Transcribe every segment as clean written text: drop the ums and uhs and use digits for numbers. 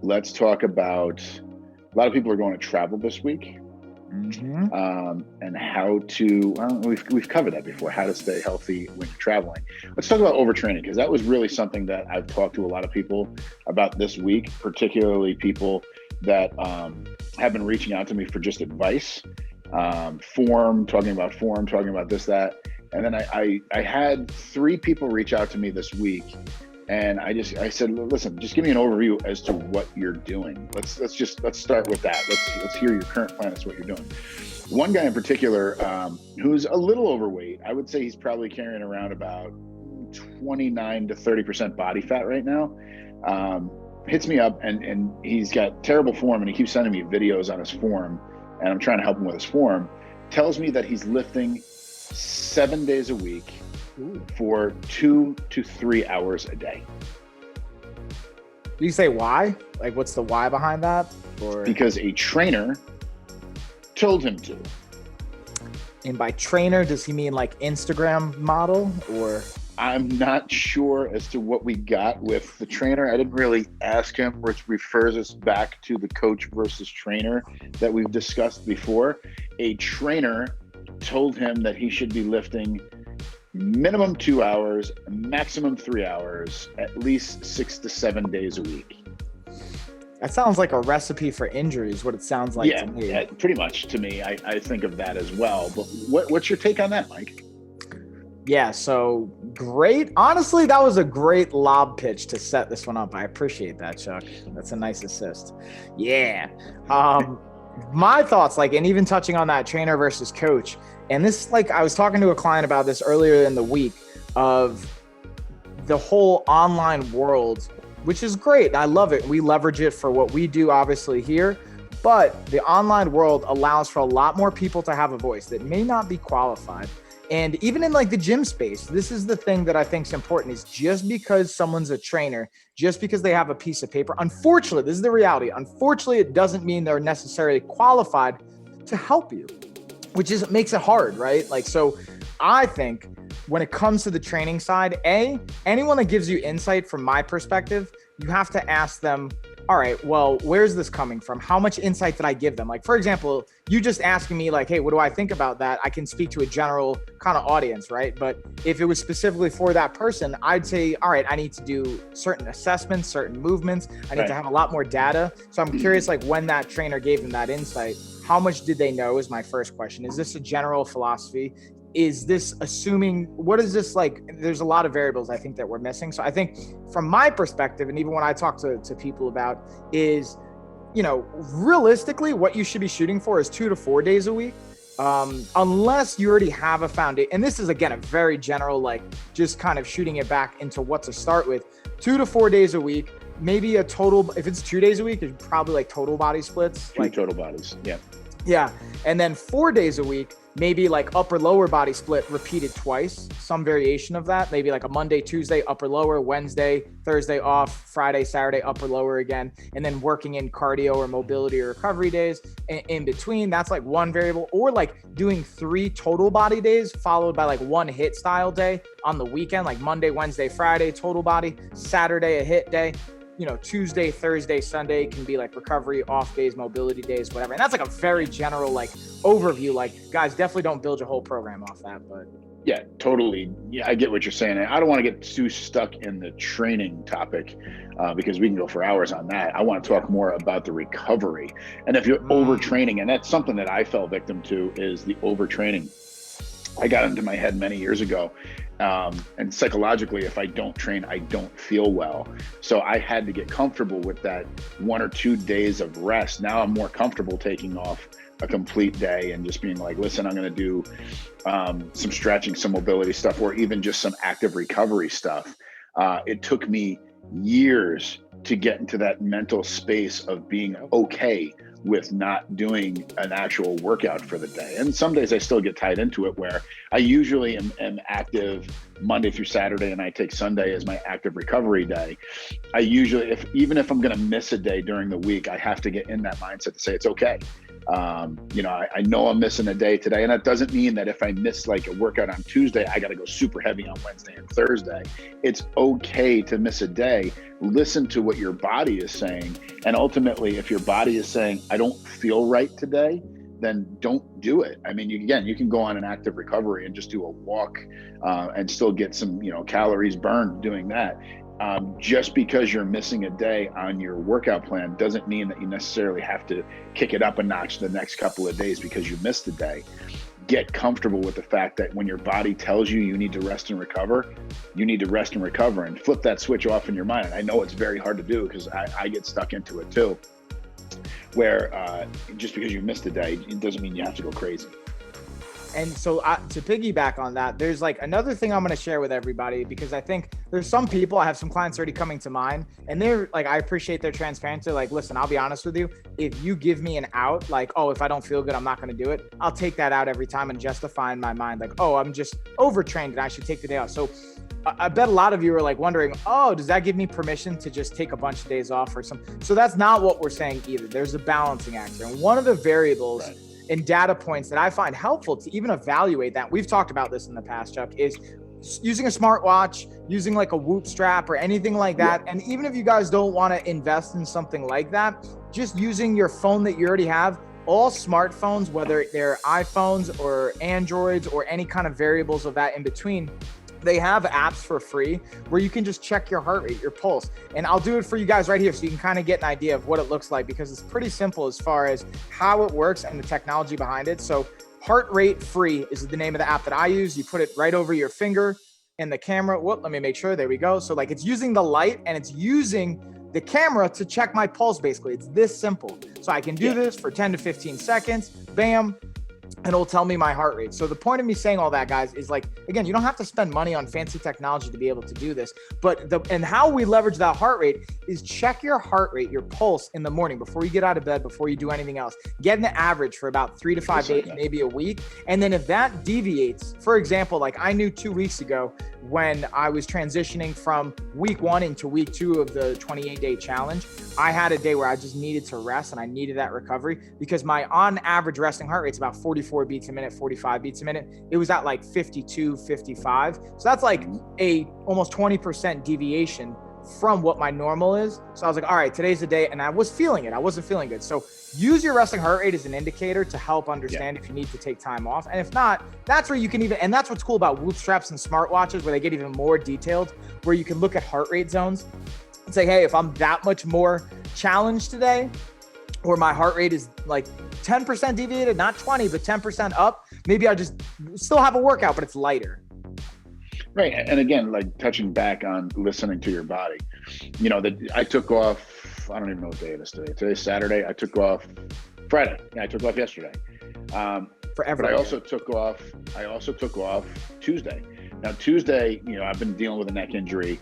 let's talk about, a lot of people are going to travel this week. And how to, well, we've covered that before, how to stay healthy when you're traveling. Let's talk about overtraining, because that was really something that I've talked to a lot of people about this week, particularly people that have been reaching out to me for just advice, talking about this, that. And then I had 3 people reach out to me this week, and I said, listen, just give me an overview as to what you're doing. Let's start with that. Let's hear your current plan as to what you're doing. One guy in particular, who's a little overweight, I would say he's probably carrying around about 29 to 30% body fat right now, hits me up, and he's got terrible form, and he keeps sending me videos on his form, and I'm trying to help him with his form. Tells me that he's lifting 7 days a week for 2 to 3 hours a day. Do you say why? Like, what's the why behind that? Or because a trainer told him to. And by trainer, does he mean like Instagram model, or? I'm not sure as to what we got with the trainer. I didn't really ask him, which refers us back to the coach versus trainer that we've discussed before. A trainer told him that he should be lifting minimum 2 hours, maximum 3 hours, at least 6 to 7 days a week. That sounds like a recipe for injuries, what it sounds like to me. Yeah, pretty much to me. I think of that as well. But what's your take on that, Mike? Yeah, so great. Honestly, that was a great lob pitch to set this one up. I appreciate that, Chuck. That's a nice assist. Yeah. My thoughts, and even touching on that trainer versus coach, and this, I was talking to a client about this earlier in the week, of the whole online world, which is great. I love it. We leverage it for what we do, obviously, here. But the online world allows for a lot more people to have a voice that may not be qualified. And even in the gym space, this is the thing that I think is important, is just because someone's a trainer, just because they have a piece of paper, unfortunately, this is the reality. Unfortunately, it doesn't mean they're necessarily qualified to help you, which makes it hard, right? So I think when it comes to the training side, anyone that gives you insight from my perspective, you have to ask them, all right, well, where's this coming from? How much insight did I give them? For example, you just asking me hey, what do I think about that? I can speak to a general kind of audience, right? But if it was specifically for that person, I'd say, all right, I need to do certain assessments, certain movements. I need to have a lot more data. So I'm curious, when that trainer gave them that insight, how much did they know is my first question. Is this a general philosophy? Is this assuming, what is this there's a lot of variables I think that we're missing. So I think from my perspective, and even when I talk to people about, is, realistically what you should be shooting for is 2 to 4 days a week. Unless you already have a foundation. And this is, again, a very general, just kind of shooting it back into what to start with. 2 to 4 days a week, maybe a total, if it's 2 days a week, it's probably total body splits. Total bodies. Yeah. Yeah. And then 4 days a week, maybe upper lower body split repeated twice, some variation of that, maybe a Monday, Tuesday, upper lower, Wednesday, Thursday off, Friday, Saturday, upper lower again, and then working in cardio or mobility or recovery days in between. That's one variable. Or doing 3 total body days followed by 1 hit style day on the weekend, Monday, Wednesday, Friday, total body, Saturday, a hit day. Tuesday, Thursday, Sunday can be recovery, off days, mobility days, whatever. And that's a very general overview. Guys, definitely don't build your whole program off that. But yeah, totally. Yeah, I get what you're saying. I don't want to get too stuck in the training topic because we can go for hours on that. I want to talk more about the recovery. And if you're overtraining, and that's something that I fell victim to, is the overtraining. I got into my head many years ago. And psychologically, if I don't train, I don't feel well. So I had to get comfortable with that 1 or 2 days of rest. Now I'm more comfortable taking off a complete day and just being listen, I'm going to do some stretching, some mobility stuff, or even just some active recovery stuff. It took me years to get into that mental space of being okay with not doing an actual workout for the day. And some days I still get tied into it, where I usually am active Monday through Saturday, and I take Sunday as my active recovery day. I usually, even if I'm going to miss a day during the week, I have to get in that mindset to say it's okay. I know I'm missing a day today, and that doesn't mean that if I miss like a workout on Tuesday, I got to go super heavy on Wednesday and Thursday. It's okay to miss a day. Listen to what your body is saying. And ultimately, if your body is saying, I don't feel right today, then don't do it. I mean, you can go on an active recovery and just do a walk and still get some, calories burned doing that. Just because you're missing a day on your workout plan doesn't mean that you necessarily have to kick it up a notch the next couple of days because you missed a day. Get comfortable with the fact that when your body tells you need to rest and recover, you need to rest and recover, and flip that switch off in your mind. And I know it's very hard to do because I get stuck into it too, where just because you missed a day, it doesn't mean you have to go crazy. And so to piggyback on that, there's like another thing I'm going to share with everybody, because I think there's some people, I have some clients already coming to mind, and they're like, I appreciate their transparency. Like, listen, I'll be honest with you. If you give me an out, like, oh, if I don't feel good, I'm not going to do it. I'll take that out every time and justify in my mind, like, oh, I'm just overtrained and I should take the day off. So I bet a lot of you are like wondering, oh, does that give me permission to just take a bunch of days off or something? So that's not what we're saying either. There's a balancing act here. And one of the variables and data points that I find helpful to even evaluate that, we've talked about this in the past, Chuck, is using a smartwatch, using like a Whoop strap or anything like that. And even if you guys don't want to invest in something like that, just using your phone that you already have. All smartphones, whether they're iPhones or Androids or any kind of variables of that in between, they have apps for free where you can just check your heart rate, your pulse. And I'll do it for you guys right here so you can kind of get an idea of what it looks like, because it's pretty simple as far as how it works and the technology behind it. So Heart Rate Free is the name of the app that I use. You put it right over your finger and the camera. Let me make sure. There we go. So like it's using the light and it's using the camera to check my pulse. Basically, it's this simple. So I can do this for 10 to 15 seconds, bam, and it'll tell me my heart rate. So the point of me saying all that, guys, is like, again, you don't have to spend money on fancy technology to be able to do this. But and how we leverage that heart rate is check your heart rate, your pulse in the morning before you get out of bed, before you do anything else. Get an average for about 3 to 5 days, maybe a week. And then if that deviates, for example, like I knew 2 weeks ago when I was transitioning from week 1 into week 2 of the 28-day challenge, I had a day where I just needed to rest and I needed that recovery because my on average resting heart rate is about 44 beats a minute, 45 beats a minute. It was at like 52, 55. So that's like a almost 20% deviation from what my normal is. So I was like, all right, today's the day. And I was feeling it. I wasn't feeling good. So use your resting heart rate as an indicator to help understand if you need to take time off. And if not, that's where you can and that's what's cool about Whoop straps and smartwatches, where they get even more detailed, where you can look at heart rate zones and say, hey, if I'm that much more challenged today, or my heart rate is like 10% deviated, not 20, but 10% up, maybe I just still have a workout, but it's lighter. Right. And again, like touching back on listening to your body, I took off, I don't even know what day it is today. Today's Saturday. I took off Friday. Yeah, I took off yesterday. Forever. But I also took off Tuesday. Now Tuesday, I've been dealing with a neck injury.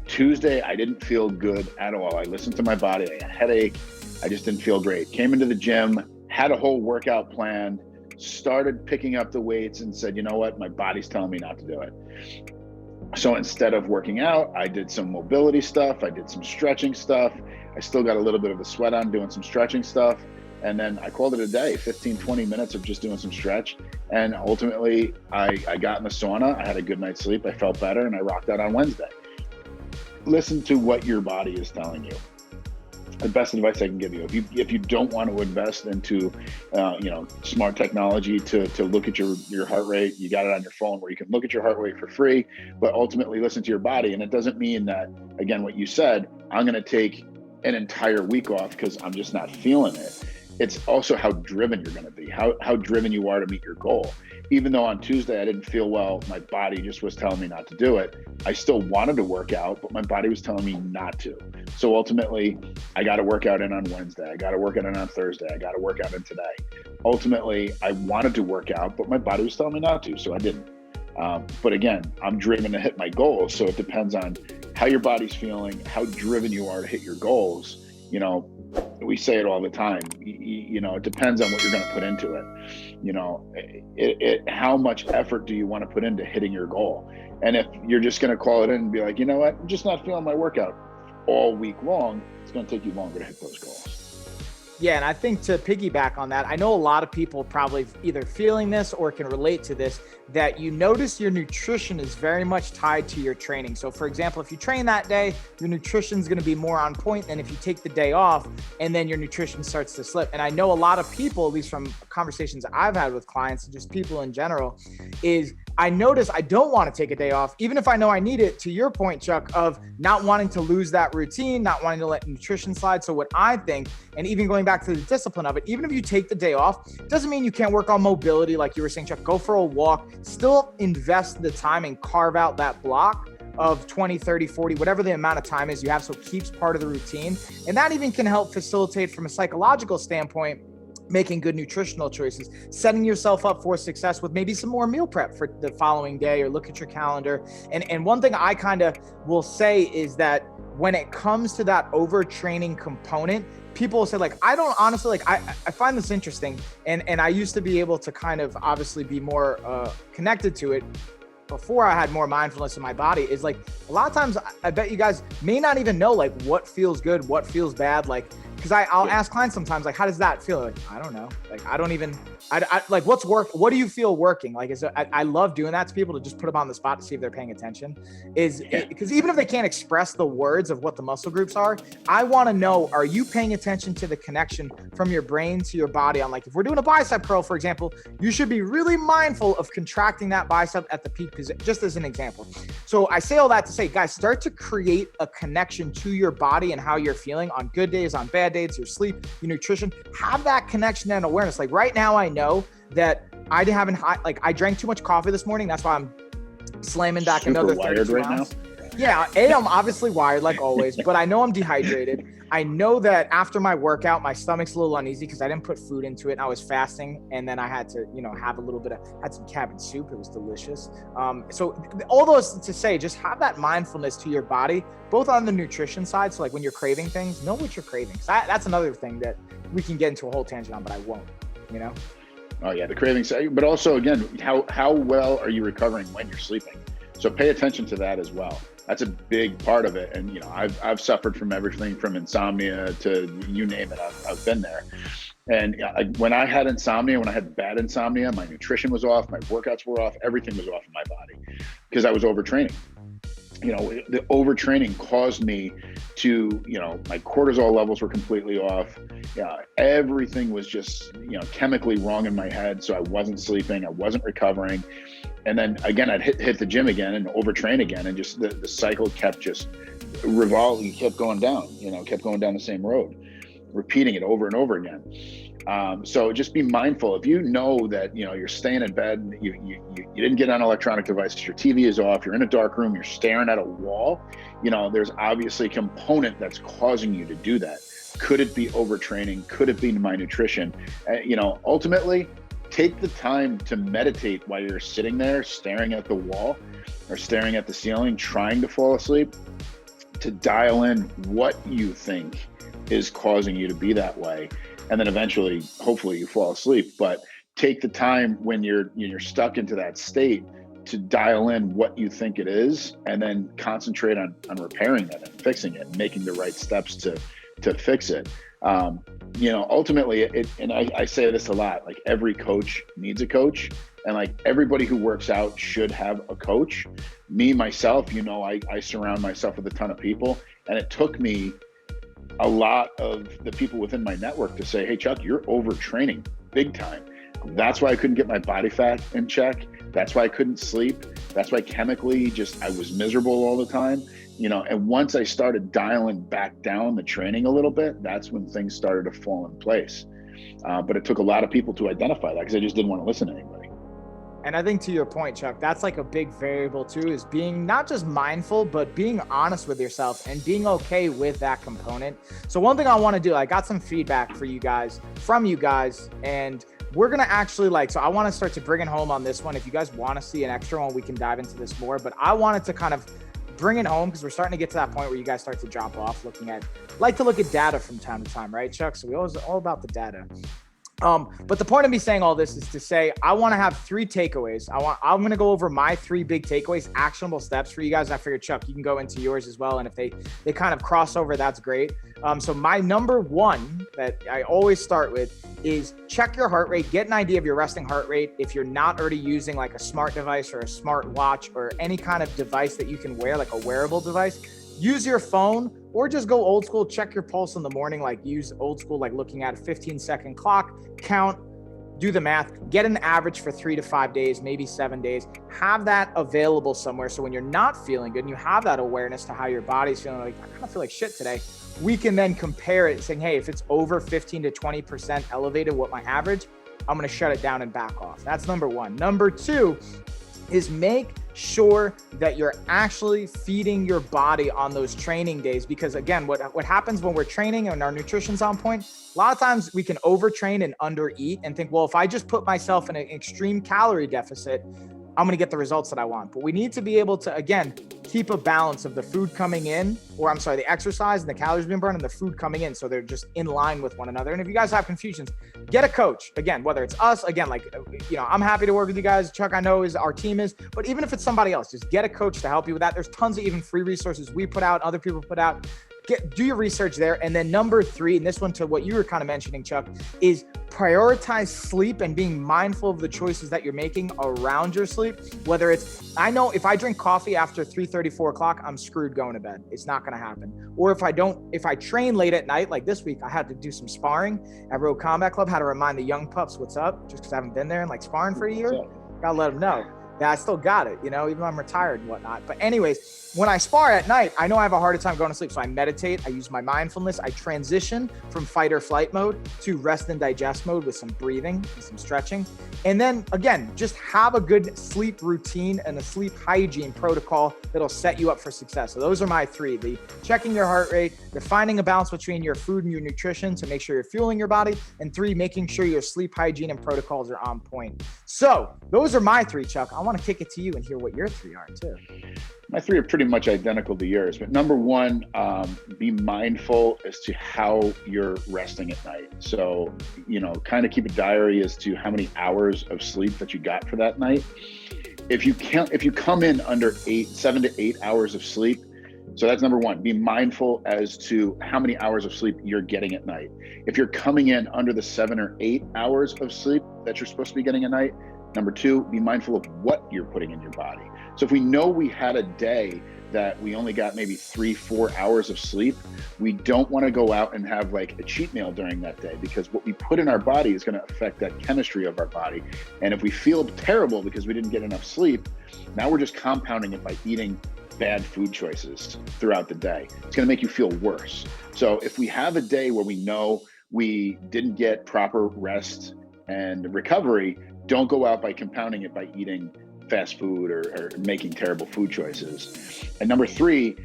Tuesday, I didn't feel good at all. I listened to my body. I had a headache. I just didn't feel great. Came into the gym, had a whole workout planned, started picking up the weights and said, you know what? My body's telling me not to do it. So instead of working out, I did some mobility stuff. I did some stretching stuff. I still got a little bit of a sweat on doing some stretching stuff. And then I called it a day, 15, 20 minutes of just doing some stretch. And ultimately, I got in the sauna. I had a good night's sleep. I felt better and I rocked out on Wednesday. Listen to what your body is telling you. The best advice I can give you, if you don't want to invest into smart technology to look at your heart rate, you got it on your phone where you can look at your heart rate for free, but ultimately listen to your body. And it doesn't mean that, again, what you said, I'm going to take an entire week off because I'm just not feeling it. It's also how driven you're going to be, how driven you are to meet your goal. Even though on Tuesday I didn't feel well, my body just was telling me not to do it. I still wanted to work out, but my body was telling me not to. So ultimately, I got to work out in on Wednesday. I got to work out in on Thursday. I got to work out in today. Ultimately, I wanted to work out, but my body was telling me not to, so I didn't. But again, I'm driven to hit my goals. So it depends on how your body's feeling, how driven you are to hit your goals. We say it all the time, it depends on what you're going to put into it. How much effort do you want to put into hitting your goal? And if you're just going to call it in and be like, you know what, I'm just not feeling my workout all week long, it's going to take you longer to hit those goals. Yeah, and I think to piggyback on that, I know a lot of people probably either feeling this or can relate to this, that you notice your nutrition is very much tied to your training. So for example, if you train that day, your nutrition is going to be more on point than if you take the day off and then your nutrition starts to slip. And I know a lot of people, at least from conversations I've had with clients and just people in general, is I notice I don't want to take a day off, even if I know I need it, to your point, Chuck, of not wanting to lose that routine, not wanting to let nutrition slide. So what I think, and even going back to the discipline of it, even if you take the day off, doesn't mean you can't work on mobility. Like you were saying, Chuck, go for a walk, still invest the time and carve out that block of 20, 30, 40, whatever the amount of time is you have. So it keeps part of the routine. And that even can help facilitate from a psychological standpoint, making good nutritional choices, setting yourself up for success with maybe some more meal prep for the following day, or look at your calendar. And one thing I kind of will say is that when it comes to that overtraining component, people will say, like, I don't honestly, like, I find this interesting. And I used to be able to kind of obviously be more connected to it before I had more mindfulness in my body. Is like, a lot of times I bet you guys may not even know like what feels good, what feels bad. Like, because I'll ask clients sometimes, like, how does that feel? Like, I don't know. Like, I don't even, I like, what's work? What do you feel working? Like, I love doing that to people, to just put them on the spot to see if they're paying attention. Because even if they can't express the words of what the muscle groups are, I want to know, are you paying attention to the connection from your brain to your body? On, like, if we're doing a bicep curl, for example, you should be really mindful of contracting that bicep at the peak position, just as an example. So I say all that to say, guys, start to create a connection to your body and how you're feeling on good days, on bad days, your sleep, your nutrition. Have that connection and awareness. Like right now, I know that I drank too much coffee this morning. That's why I'm slamming back another 32 right ounce. now. Yeah, I'm obviously wired like always, but I know I'm dehydrated. I know that after my workout, my stomach's a little uneasy because I didn't put food into it. And I was fasting, and then I had to, have a little bit had some cabbage soup. It was delicious. So all those to say, just have that mindfulness to your body, both on the nutrition side. So like when you're craving things, know what you're craving. So that's another thing that we can get into a whole tangent on, but I won't, Oh yeah, the cravings, but also again, how well are you recovering when you're sleeping? So pay attention to that as well. That's a big part of it. And I've suffered from everything from insomnia to you name it. I've been there. And when I had insomnia, when I had bad insomnia, my nutrition was off, my workouts were off, everything was off in my body because I was overtraining. The overtraining caused me to, my cortisol levels were completely off. Everything was just, chemically wrong in my head. So I wasn't sleeping, I wasn't recovering. And then again, I'd hit the gym again and overtrain again. And just the cycle kept just revolving, kept going down, kept going down the same road, repeating it over and over again. So just be mindful. If you know that, you're staying in bed, you didn't get on electronic devices, your TV is off, you're in a dark room, you're staring at a wall, there's obviously a component that's causing you to do that. Could it be overtraining? Could it be my nutrition? Ultimately, take the time to meditate while you're sitting there staring at the wall or staring at the ceiling, trying to fall asleep, to dial in what you think is causing you to be that way. And then eventually, hopefully you fall asleep, but take the time when you're stuck into that state to dial in what you think it is, and then concentrate on repairing that and fixing it and making the right steps to fix it. Ultimately, and I say this a lot, like every coach needs a coach, and like everybody who works out should have a coach. Me, myself, I surround myself with a ton of people, and it took me a lot of the people within my network to say, hey, Chuck, you're overtraining big time. That's why I couldn't get my body fat in check. That's why I couldn't sleep. That's why chemically I was miserable all the time. And once I started dialing back down the training a little bit, that's when things started to fall in place. But it took a lot of people to identify that because I just didn't want to listen to anybody. And I think to your point, Chuck, that's like a big variable too, is being not just mindful, but being honest with yourself and being okay with that component. So one thing I want to do, I got some feedback from you guys, and we're going to actually so I want to start to bring it home on this one. If you guys want to see an extra one, we can dive into this more, but I wanted to kind of bring it home because we're starting to get to that point where you guys start to drop off, like to look at data from time to time, right, Chuck? So we always all about the data. But the point of me saying all this is to say, I want to have 3 takeaways. I'm going to go over my 3 big takeaways, actionable steps for you guys. I figured, Chuck, you can go into yours as well. And if they kind of cross over, that's great. So my number 1 that I always start with is check your heart rate, get an idea of your resting heart rate. If you're not already using like a smart device or a smart watch or any kind of device that you can wear, like a wearable device, use your phone or just go old school, check your pulse in the morning, like use old school, like looking at a 15-second clock, count, do the math, get an average for 3 to 5 days, maybe 7 days, have that available somewhere. So when you're not feeling good and you have that awareness to how your body's feeling, like, I kind of feel like shit today, we can then compare it saying, hey, if it's over 15 to 20% elevated, what my average, I'm going to shut it down and back off. That's number 1. Number 2 is make sure that you're actually feeding your body on those training days. Because again, what happens when we're training and our nutrition's on point, a lot of times we can overtrain and undereat and think, well, if I just put myself in an extreme calorie deficit, I'm going to get the results that I want. But we need to be able to, again, keep a balance of the food coming in, the exercise and the calories being burned and the food coming in. So they're just in line with one another. And if you guys have confusions, get a coach. Again, whether it's us, again, I'm happy to work with you guys. Chuck, I know our team is, but even if it's somebody else, just get a coach to help you with that. There's tons of even free resources we put out, other people put out. Do your research there. And then number 3, and this one to what you were kind of mentioning, Chuck, is prioritize sleep and being mindful of the choices that you're making around your sleep. Whether it's, I know if I drink coffee after 3:30, 4 o'clock, I'm screwed going to bed. It's not going to happen. Or if I train late at night, like this week, I had to do some sparring at Road Combat Club, had to remind the young pups what's up, just because I haven't been there and like sparring for a year. Gotta let them know. Yeah, I still got it, even though I'm retired and whatnot. But anyways, when I spar at night, I know I have a harder time going to sleep. So I meditate, I use my mindfulness, I transition from fight or flight mode to rest and digest mode with some breathing and some stretching. And then again, just have a good sleep routine and a sleep hygiene protocol that'll set you up for success. So those are my 3, the checking your heart rate, the finding a balance between your food and your nutrition to make sure you're fueling your body, and 3, making sure your sleep hygiene and protocols are on point. So those are my 3, Chuck. I want to kick it to you and hear what your 3 are too. My 3 are pretty much identical to yours, but number 1, be mindful as to how you're resting at night. So, kind of keep a diary as to how many hours of sleep that you got for that night. If you come in under 7 to 8 hours of sleep, so that's number 1, be mindful as to how many hours of sleep you're getting at night. If you're coming in under the 7 or 8 hours of sleep that you're supposed to be getting at night, number 2, be mindful of what you're putting in your body. So if we know we had a day that we only got maybe 3-4 hours of sleep, we don't want to go out and have like a cheat meal during that day, because what we put in our body is going to affect that chemistry of our body. And if we feel terrible because we didn't get enough sleep, now we're just compounding it by eating bad food choices throughout the day. It's going to make you feel worse. So if we have a day where we know we didn't get proper rest and recovery, don't go out by compounding it by eating fast food or making terrible food choices. And number 3,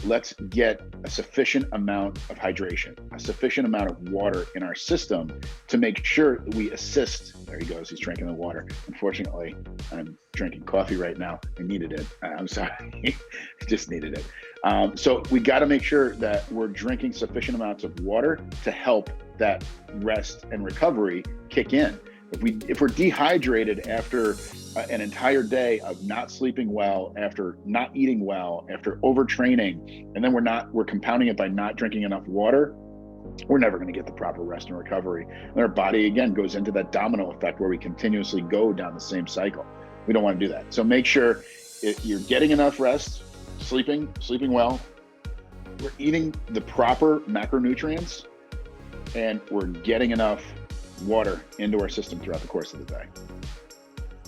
let's get a sufficient amount of hydration, a sufficient amount of water in our system to make sure we assist. There he goes, he's drinking the water. Unfortunately, I'm drinking coffee right now. I needed it. I'm sorry, just needed it. So we got to make sure that we're drinking sufficient amounts of water to help that rest and recovery kick in. If we're dehydrated after an entire day of not sleeping well, after not eating well, after overtraining, and then we're compounding it by not drinking enough water, we're never going to get the proper rest and recovery. And our body again goes into that domino effect where we continuously go down the same cycle. We don't want to do that. So make sure you're getting enough rest, sleeping well, we're eating the proper macronutrients, and we're getting enough water into our system throughout the course of the day.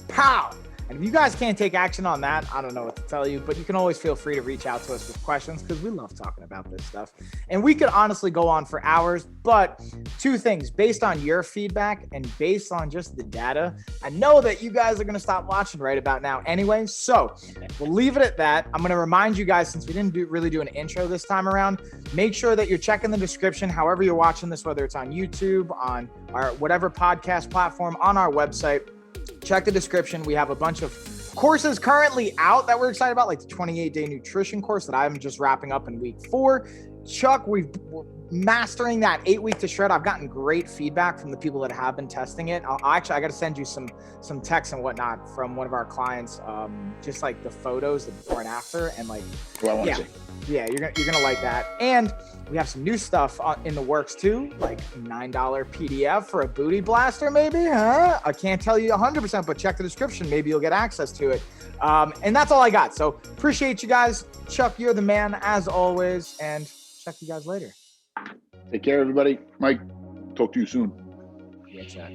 Pow! And if you guys can't take action on that, I don't know what to tell you, but you can always feel free to reach out to us with questions because we love talking about this stuff. And we could honestly go on for hours, but 2 things based on your feedback and based on just the data. I know that you guys are going to stop watching right about now anyway, so we'll leave it at that. I'm going to remind you guys, since we didn't really do an intro this time around, make sure that you're checking the description, however you're watching this, whether it's on YouTube, on our whatever podcast platform, on our website. Check the description. We have a bunch of courses currently out that we're excited about, like the 28-day nutrition course that I'm just wrapping up in week 4. Chuck, we're mastering that 8-week to shred. I've gotten great feedback from the people that have been testing it. I got to send you some texts and whatnot from one of our clients, just like the photos, the before and after, and like, yeah, you're gonna like that. And we have some new stuff in the works too, like $9 PDF for a booty blaster, maybe, huh? I can't tell you 100%, but check the description. Maybe you'll get access to it. And that's all I got. So appreciate you guys. Chuck, you're the man as always, and check you guys later. Take care, everybody. Mike, talk to you soon. Yeah, Chuck.